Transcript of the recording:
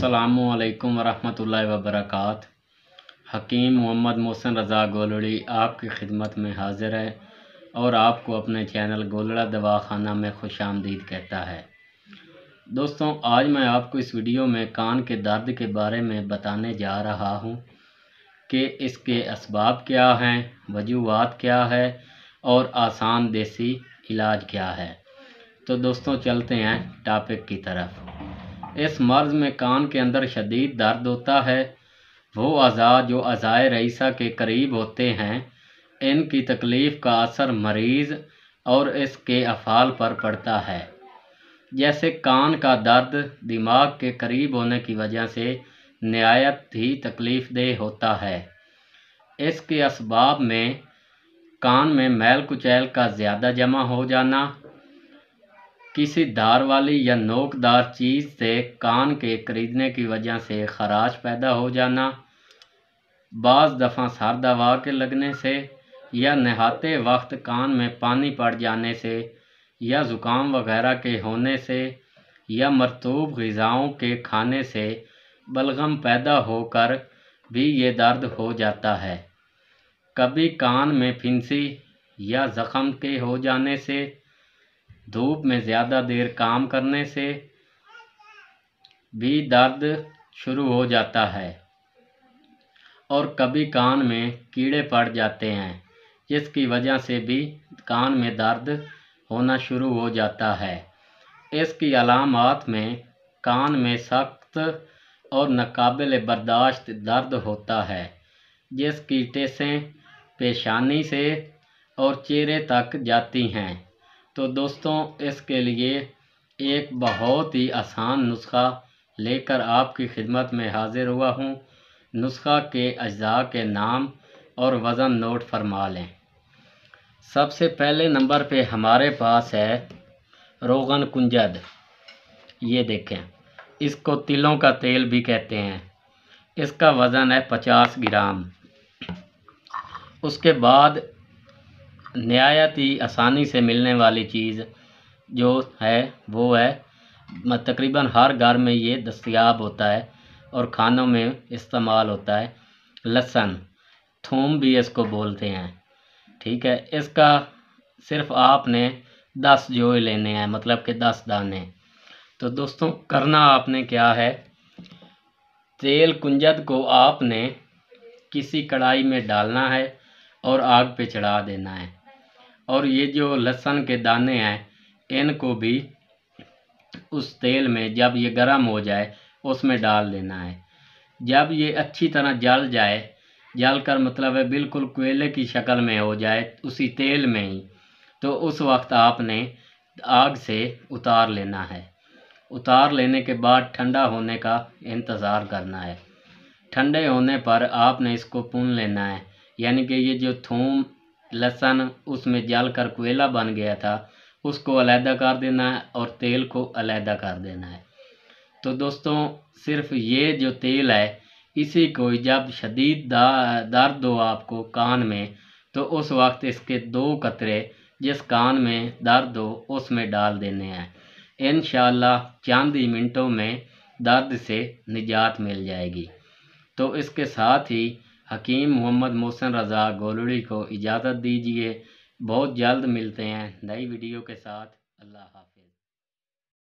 अस्सलामुअलैकुम वरहमतुल्लाहि वबरकात। हकीम मोहम्मद मोहसिन रज़ा गोलड़ी आपकी खिदमत में हाज़िर है और आपको अपने चैनल गोलड़ा दवाखाना में खुशामदीद कहता है। दोस्तों, आज मैं आपको इस वीडियो में कान के दर्द के बारे में बताने जा रहा हूँ कि इसके असबाब क्या हैं, वजूहात क्या है और आसान देसी इलाज क्या है। तो दोस्तों, चलते हैं टॉपिक की तरफ। इस मर्ज़ में कान के अंदर शदीद दर्द होता है। वो अज़ा जो अज़ाए रईसा के करीब होते हैं, इनकी तकलीफ़ का असर मरीज़ और इसके अफ़ाल पर पड़ता है। जैसे कान का दर्द दिमाग के करीब होने की वजह से निहायत ही तकलीफ़ देह होता है। इसके असबाब में कान में मैल कुचैल का ज़्यादा जमा हो जाना, किसी धार वाली या नोकदार चीज़ से कान के खरीदने की वजह से खराश पैदा हो जाना, बाज़ दफ़ा सर दबा के लगने से या नहाते वक्त कान में पानी पड़ जाने से या ज़ुकाम वगैरह के होने से या मरतूब ग़िज़ाओं के खाने से बलगम पैदा होकर भी ये दर्द हो जाता है। कभी कान में फिंसी या ज़ख़म के हो जाने से, धूप में ज़्यादा देर काम करने से भी दर्द शुरू हो जाता है और कभी कान में कीड़े पड़ जाते हैं, जिसकी वजह से भी कान में दर्द होना शुरू हो जाता है। इसकी अलामात में कान में सख्त और नाकाबिल बर्दाश्त दर्द होता है, जिसकी टेसें पेशानी से और चेहरे तक जाती हैं। तो दोस्तों, इसके लिए एक बहुत ही आसान नुस्खा लेकर आपकी खिदमत में हाज़िर हुआ हूँ। नुस्खा के अज्जा के नाम और वज़न नोट फरमा लें। सबसे पहले नंबर पे हमारे पास है रोगन कुंजद। ये देखें, इसको तिलों का तेल भी कहते हैं। इसका वज़न है 50 ग्राम। उसके बाद निहायत ही आसानी से मिलने वाली चीज़ जो है वो है, तकरीबन हर घर में ये दस्तयाब होता है और खानों में इस्तेमाल होता है, लहसुन, थूम भी इसको बोलते हैं। ठीक है, इसका सिर्फ आपने 10 जोए लेने हैं, मतलब कि 10 दाने। तो दोस्तों, करना आपने क्या है, तेल कुंजद को आपने किसी कढ़ाई में डालना है और आग पे चढ़ा देना है और ये जो लहसुन के दाने हैं, इनको भी उस तेल में जब ये गर्म हो जाए उसमें डाल देना है। जब ये अच्छी तरह जल जाए, जल कर मतलब है बिल्कुल कोयले की शक्ल में हो जाए उसी तेल में ही, तो उस वक्त आपने आग से उतार लेना है। उतार लेने के बाद ठंडा होने का इंतज़ार करना है। ठंडे होने पर आपने इसको भून लेना है, यानी कि ये जो थूम लहसुन उसमें जल कर कोयला बन गया था, उसको अलहदा कर देना है और तेल को अलहदा कर देना है। तो दोस्तों, सिर्फ ये जो तेल है, इसी को जब शदीद दर्द हो आपको कान में, तो उस वक्त इसके 2 कतरे जिस कान में दर्द हो उसमें डाल देने हैं। इंशाअल्लाह चंद ही मिनटों में दर्द से निजात मिल जाएगी। तो इसके साथ ही हकीम मोहम्मद मोहसिन रज़ा गोलड़ी को इजाज़त दीजिए। बहुत जल्द मिलते हैं नई वीडियो के साथ। अल्लाह हाफ़िज़।